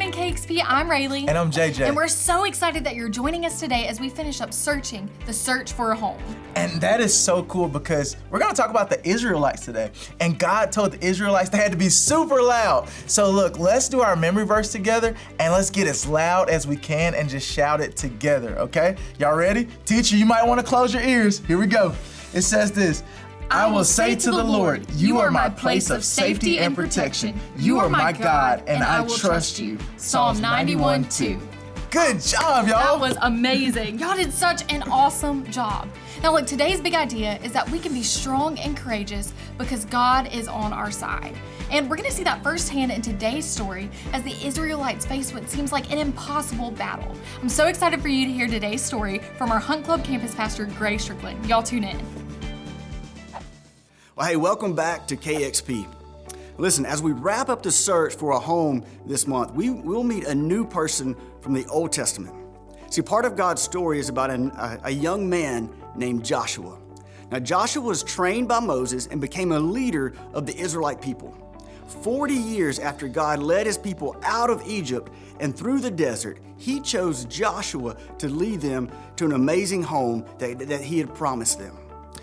morning, KXP. I'm Rayleigh. And I'm JJ. And we're so excited that you're joining us today as we finish up searching the search for a home. And that is so cool because we're gonna talk about the Israelites today. And God told the Israelites they had to be super loud. So look, let's do our memory verse together and let's get as loud as we can and just shout it together, okay? Y'all ready? Teacher, you might wanna close your ears. Here we go. It says this. I will say to the Lord, you are my place of safety and protection. You are my God, and I will trust you. Psalm 91:2. Good job, y'all. That was amazing. Y'all did such an awesome job. Now look, today's big idea is that we can be strong and courageous because God is on our side. And we're gonna see that firsthand in today's story as the Israelites face what seems like an impossible battle. I'm so excited for you to hear today's story from our Hunt Club campus pastor, Gray Strickland. Y'all tune in. Well, hey, welcome back to KXP. Listen, as we wrap up the search for a home this month, we'll meet a new person from the Old Testament. See, part of God's story is about a young man named Joshua. Now, Joshua was trained by Moses and became a leader of the Israelite people. 40 years after God led his people out of Egypt and through the desert, he chose Joshua to lead them to an amazing home that he had promised them.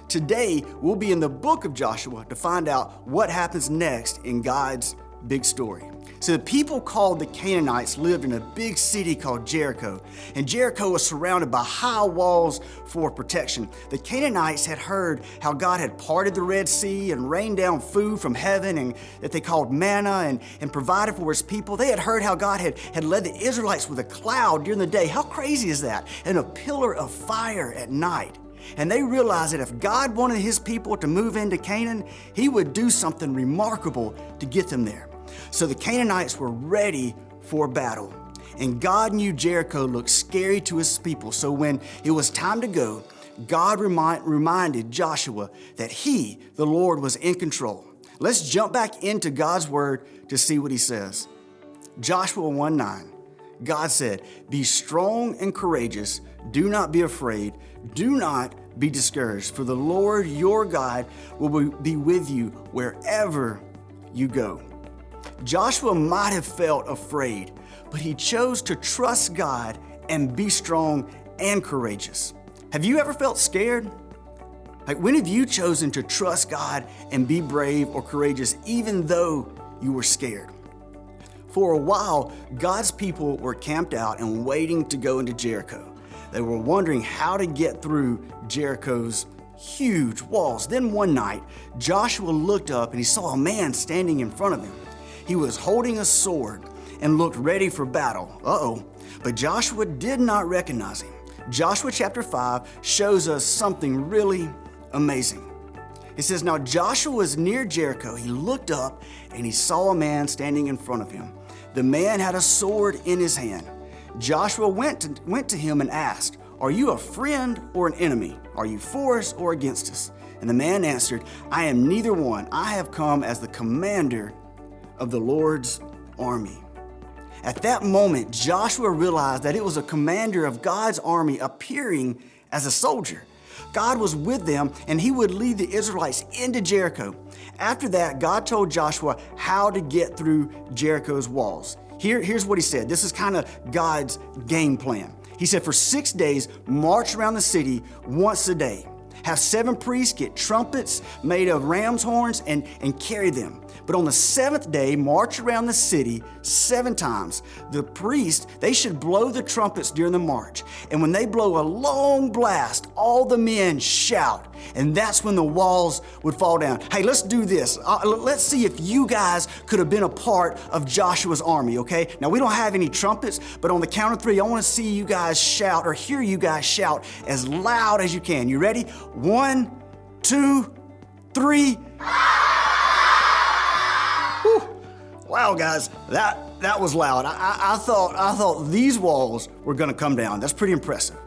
Today, we'll be in the book of Joshua to find out what happens next in God's big story. So the people called the Canaanites lived in a big city called Jericho, and Jericho was surrounded by high walls for protection. The Canaanites had heard how God had parted the Red Sea and rained down food from heaven and that they called manna and provided for his people. They had heard how God had led the Israelites with a cloud during the day. How crazy is that? And a pillar of fire at night. And they realized that if God wanted his people to move into Canaan, he would do something remarkable to get them there. So the Canaanites were ready for battle. And God knew Jericho looked scary to his people. So when it was time to go, God reminded Joshua that he, the Lord, was in control. Let's jump back into God's word to see what he says. Joshua 1:9. God said, "Be strong and courageous. Do not be afraid. Do not be discouraged, for the Lord your God will be with you wherever you go." Joshua might have felt afraid, but he chose to trust God and be strong and courageous. Have you ever felt scared? Like, when have you chosen to trust God and be brave or courageous even though you were scared? For a while, God's people were camped out and waiting to go into Jericho. They were wondering how to get through Jericho's huge walls. Then one night, Joshua looked up and he saw a man standing in front of him. He was holding a sword and looked ready for battle. But Joshua did not recognize him. Joshua chapter 5 shows us something really amazing. It says, "Now Joshua was near Jericho. He looked up and he saw a man standing in front of him. The man had a sword in his hand. Joshua went to him and asked, 'Are you a friend or an enemy? Are you for us or against us?' And the man answered, 'I am neither one. I have come as the commander of the Lord's army.'" At that moment, Joshua realized that it was a commander of God's army appearing as a soldier. God was with them and he would lead the Israelites into Jericho. After that, God told Joshua how to get through Jericho's walls. Here's what he said. This is kind of God's game plan. He said, "For 6 days, march around the city once a day. Have 7 priests get trumpets made of ram's horns and carry them. But on the 7th day, march around the city 7 times. The priests, they should blow the trumpets during the march. And when they blow a long blast, all the men shout. And that's when the walls would fall down." Hey, let's do this. Let's see if you guys could have been a part of Joshua's army, okay? Now, we don't have any trumpets, but on the count of 3, I want to see you guys shout or hear you guys shout as loud as you can. You ready? 1, 2, 3. Whew. Wow, guys, that was loud. I thought these walls were going to come down. That's pretty impressive.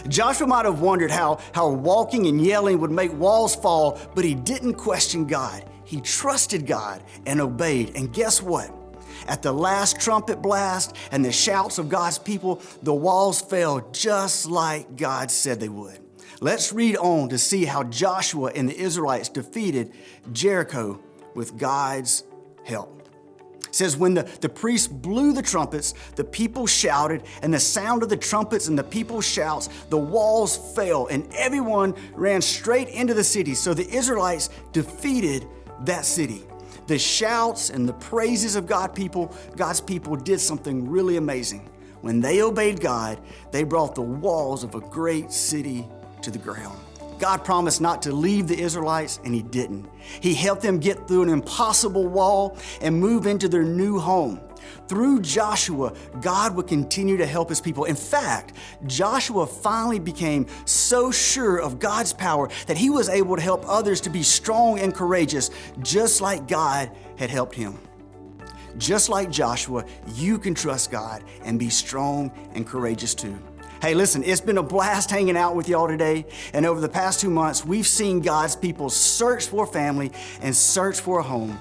Joshua might have wondered how walking and yelling would make walls fall, but he didn't question God. He trusted God and obeyed. And guess what? At the last trumpet blast and the shouts of God's people, the walls fell just like God said they would. Let's read on to see how Joshua and the Israelites defeated Jericho with God's help. It says, when the priests blew the trumpets, the people shouted, and the sound of the trumpets and the people's shouts, the walls fell, and everyone ran straight into the city. So the Israelites defeated that city. The shouts and the praises of God's people did something really amazing. When they obeyed God, they brought the walls of a great city to the ground. God promised not to leave the Israelites, and He didn't. He helped them get through an impossible wall and move into their new home. Through Joshua, God would continue to help His people. In fact, Joshua finally became so sure of God's power that he was able to help others to be strong and courageous, just like God had helped him. Just like Joshua, you can trust God and be strong and courageous too. Hey, listen, it's been a blast hanging out with y'all today. And over the past 2 months, we've seen God's people search for a family and search for a home.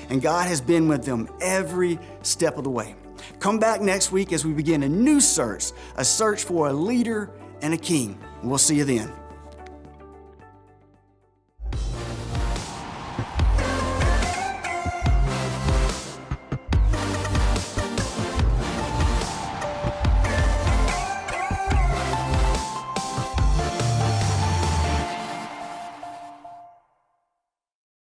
And God has been with them every step of the way. Come back next week as we begin a new search, a search for a leader and a king. We'll see you then.